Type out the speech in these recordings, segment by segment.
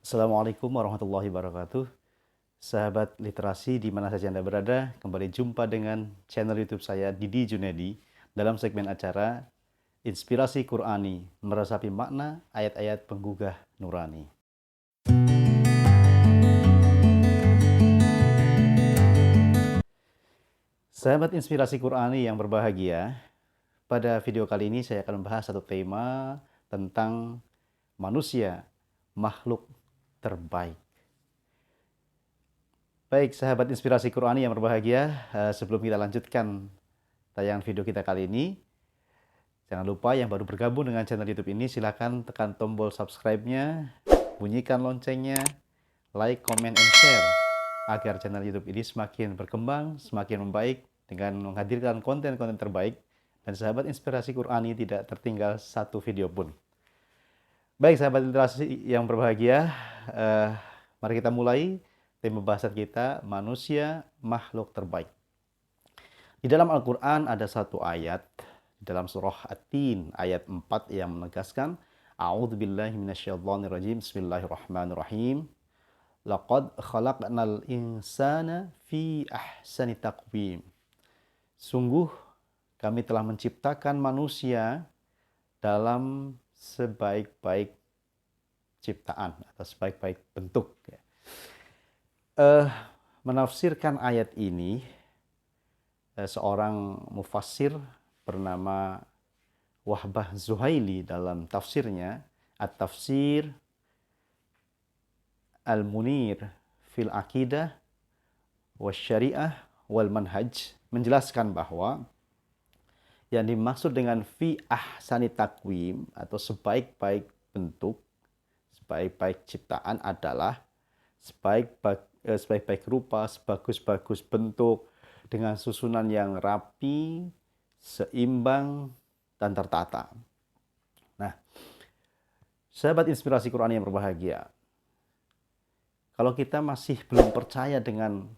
Assalamualaikum warahmatullahi wabarakatuh. Sahabat literasi di mana saja Anda berada, kembali jumpa dengan channel YouTube saya Didi Junedi dalam segmen acara Inspirasi Qur'ani, meresapi makna ayat-ayat penggugah nurani. Sahabat Inspirasi Qur'ani yang berbahagia, pada video kali ini saya akan membahas satu tema tentang manusia, makhluk terbaik. Baik, sahabat Inspirasi Qur'ani yang berbahagia, sebelum kita lanjutkan tayangan video kita kali ini, jangan lupa yang baru bergabung dengan channel YouTube ini, silakan tekan tombol subscribe-nya, bunyikan loncengnya, like, comment, and share, agar channel YouTube ini semakin berkembang, semakin membaik, dengan menghadirkan konten-konten terbaik, dan sahabat Inspirasi Qur'ani tidak tertinggal satu video pun. Baik, sahabat literasi yang berbahagia, mari kita mulai tema pembahasan kita, manusia makhluk terbaik. Di dalam Al-Quran ada satu ayat, dalam surah At-Tin ayat 4 yang menegaskan, A'udzubillahi minasyaitonirrajim, Bismillahirrahmanirrahim. Laqad khalaqnal insana fi ahsani taqwim. Sungguh kami telah menciptakan manusia dalam sebaik-baik ciptaan atau sebaik-baik bentuk. Menafsirkan ayat ini, seorang mufassir bernama Wahbah Zuhaili dalam tafsirnya At-Tafsir Al-Munir fil Aqidah Wasyariah wal Manhaj menjelaskan bahwa yang dimaksud dengan fi ahsani taqwim atau sebaik-baik bentuk, sebaik-baik ciptaan adalah sebaik-baik rupa, sebagus-bagus bentuk, dengan susunan yang rapi, seimbang, dan tertata. Nah, sahabat Inspirasi Qur'an yang berbahagia, kalau kita masih belum percaya dengan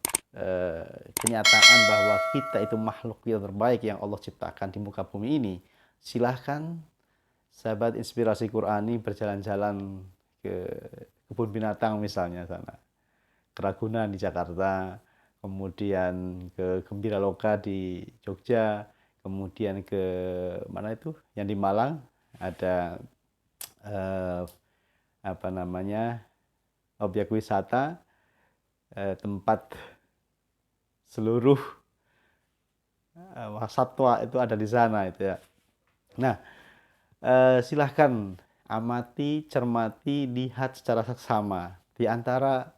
kenyataan bahwa kita itu makhluk yang terbaik yang Allah ciptakan di muka bumi ini, silahkan sahabat Inspirasi Qur'ani berjalan-jalan ke kebun binatang misalnya sana, ke Ragunan di Jakarta, kemudian ke Gembira Loka di Jogja, kemudian ke mana itu yang di Malang ada objek wisata, tempat seluruh satwa itu ada di sana itu ya. Nah, silahkan amati, cermati, lihat secara seksama. Di antara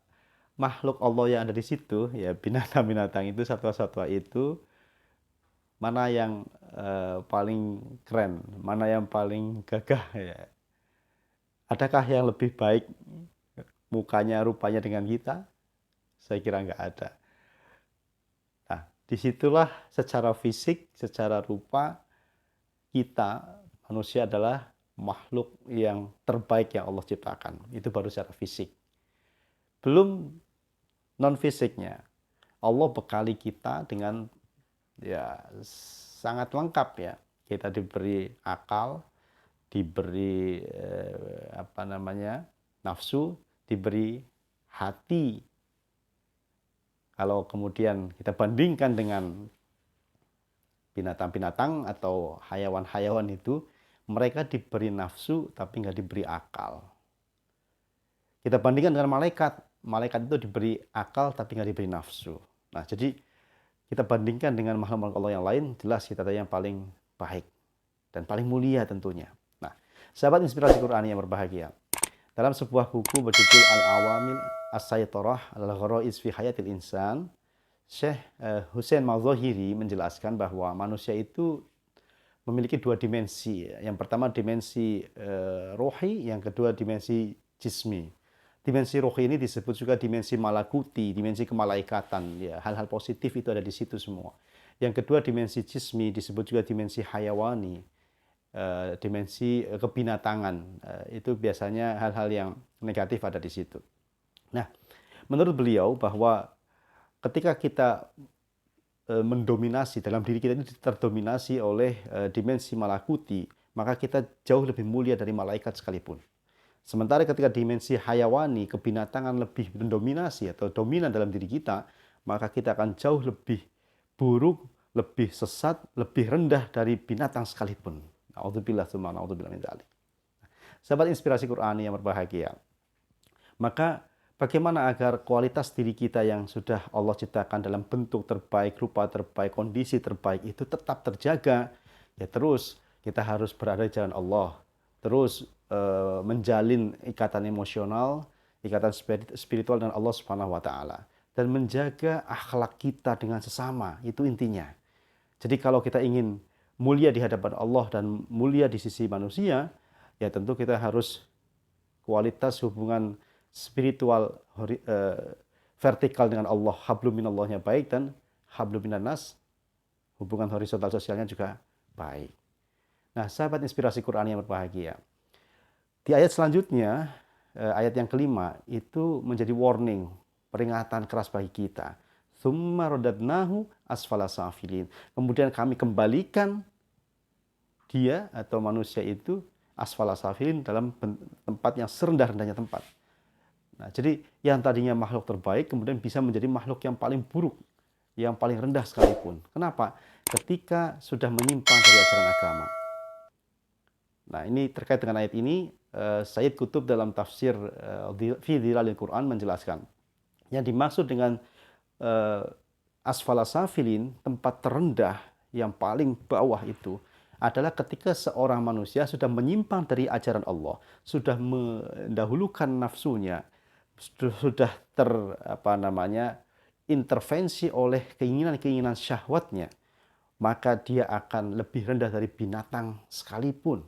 makhluk Allah yang ada di situ, ya binatang-binatang itu, satwa-satwa itu, mana yang paling keren, mana yang paling gagah ya. Adakah yang lebih baik mukanya, rupanya dengan kita? Saya kira nggak ada. Nah, disitulah secara fisik, secara rupa, kita manusia adalah makhluk yang terbaik yang Allah ciptakan. Itu baru secara fisik. Belum non-fisiknya. Allah bekali kita dengan ya sangat lengkap ya. Kita diberi akal, diberi nafsu, diberi hati. Kalau kemudian kita bandingkan dengan binatang-binatang atau hayawan-hayawan itu, mereka diberi nafsu tapi nggak diberi akal. Kita bandingkan dengan malaikat, malaikat itu diberi akal tapi nggak diberi nafsu. Nah, jadi kita bandingkan dengan makhluk-makhluk Allah yang lain, jelas kita ada yang paling baik dan paling mulia tentunya. Nah, sahabat Inspirasi Qur'an yang berbahagia, dalam sebuah buku berjudul Al-Awamil As-Saytarah Al-Ghara'iz fi Hayatil Insan, Syekh Husain Madzohiri menjelaskan bahwa manusia itu memiliki dua dimensi. Yang pertama dimensi rohi, yang kedua dimensi jismi. Dimensi rohi ini disebut juga dimensi malakuti, dimensi kemalaikatan. Ya, hal-hal positif itu ada di situ semua. Yang kedua dimensi jismi disebut juga dimensi hayawani, dimensi kebinatangan. Itu biasanya hal-hal yang negatif ada di situ. Nah, menurut beliau bahwa ketika kita mendominasi, dalam diri kita ini terdominasi oleh dimensi malakuti, maka kita jauh lebih mulia dari malaikat sekalipun. Sementara ketika dimensi hayawani, kebinatangan lebih mendominasi atau dominan dalam diri kita, maka kita akan jauh lebih buruk, lebih sesat, lebih rendah dari binatang sekalipun. Na'udzubillah tsumma na'udzubillah min dzalik. Sahabat inspirasi Qur'ani yang berbahagia. Maka bagaimana agar kualitas diri kita yang sudah Allah ciptakan dalam bentuk terbaik, rupa terbaik, kondisi terbaik itu tetap terjaga? Ya terus kita harus berada di jalan Allah. Terus menjalin ikatan emosional, ikatan spiritual dengan Allah Subhanahu wa taala dan menjaga akhlak kita dengan sesama. Itu intinya. Jadi kalau kita ingin mulia di hadapan Allah dan mulia di sisi manusia, ya tentu kita harus kualitas hubungan spiritual vertikal dengan Allah, hablum minallahnya baik dan hablum minannas, hubungan horizontal sosialnya juga baik. Nah, sahabat inspirasi Quran yang berbahagia. Di ayat selanjutnya, ayat yang kelima, itu menjadi warning, peringatan keras bagi kita. Tsumma radadnahu asfala safilin. Kemudian kami kembalikan dia atau manusia itu asfala safilin dalam tempat yang serendah-rendahnya tempat. Nah, jadi yang tadinya makhluk terbaik kemudian bisa menjadi makhluk yang paling buruk, yang paling rendah sekalipun. Kenapa? Ketika sudah menyimpang dari ajaran agama. Nah, ini terkait dengan ayat ini, Sayyid Qutb dalam tafsir Fi Dhilalil Quran menjelaskan. Yang dimaksud dengan asfala safilin, tempat terendah yang paling bawah itu adalah ketika seorang manusia sudah menyimpang dari ajaran Allah, sudah mendahulukan nafsunya, sudah intervensi oleh keinginan-keinginan syahwatnya, maka dia akan lebih rendah dari binatang sekalipun.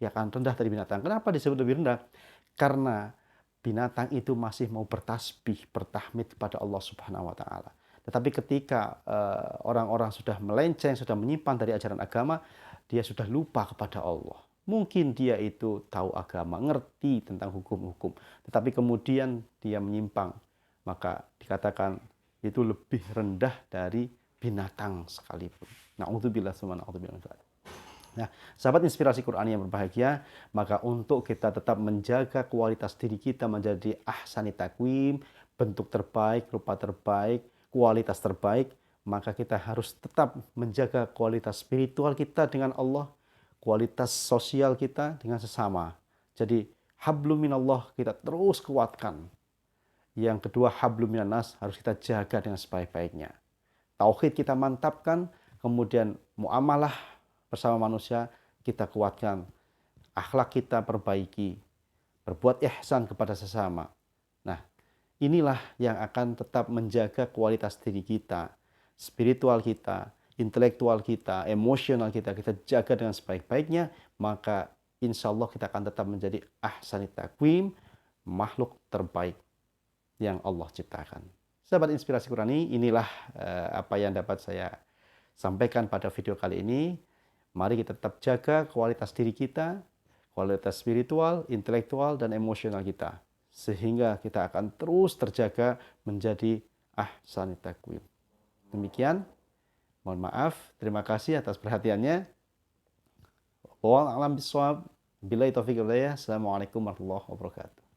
Dia akan rendah dari binatang. Kenapa disebut lebih rendah? Karena binatang itu masih mau bertasbih, bertahmid kepada Allah Subhanahu wa taala. Tetapi ketika orang-orang sudah melenceng, sudah menyimpang dari ajaran agama, dia sudah lupa kepada Allah. Mungkin dia itu tahu agama, ngerti tentang hukum-hukum, tetapi kemudian dia menyimpang, maka dikatakan itu lebih rendah dari binatang sekalipun. Na'udzubillah tsumma na'udzubillah. Nah, sahabat inspirasi Quran yang berbahagia, maka untuk kita tetap menjaga kualitas diri kita menjadi ahsani taqwim, bentuk terbaik, rupa terbaik, kualitas terbaik, maka kita harus tetap menjaga kualitas spiritual kita dengan Allah, kualitas sosial kita dengan sesama. Jadi, hablum minallah kita terus kuatkan. Yang kedua, hablum minannas harus kita jaga dengan sebaik-baiknya. Tauhid kita mantapkan, kemudian muamalah bersama manusia kita kuatkan, akhlak kita perbaiki, berbuat ihsan kepada sesama. Nah, inilah yang akan tetap menjaga kualitas diri kita, spiritual kita, intelektual kita, emosional kita jaga dengan sebaik-baiknya, maka insya Allah kita akan tetap menjadi ahsani taqwim, makhluk terbaik yang Allah ciptakan. Sahabat inspirasi Qurani, inilah apa yang dapat saya sampaikan pada video kali ini. Mari kita tetap jaga kualitas diri kita, kualitas spiritual, intelektual, dan emosional kita. Sehingga kita akan terus terjaga menjadi ahsani taqwim. Demikian, mohon maaf, terima kasih atas perhatiannya. Wallahu a'lam bishawab. Billahi taufiq wal hidayah. Assalamualaikum warahmatullahi wabarakatuh.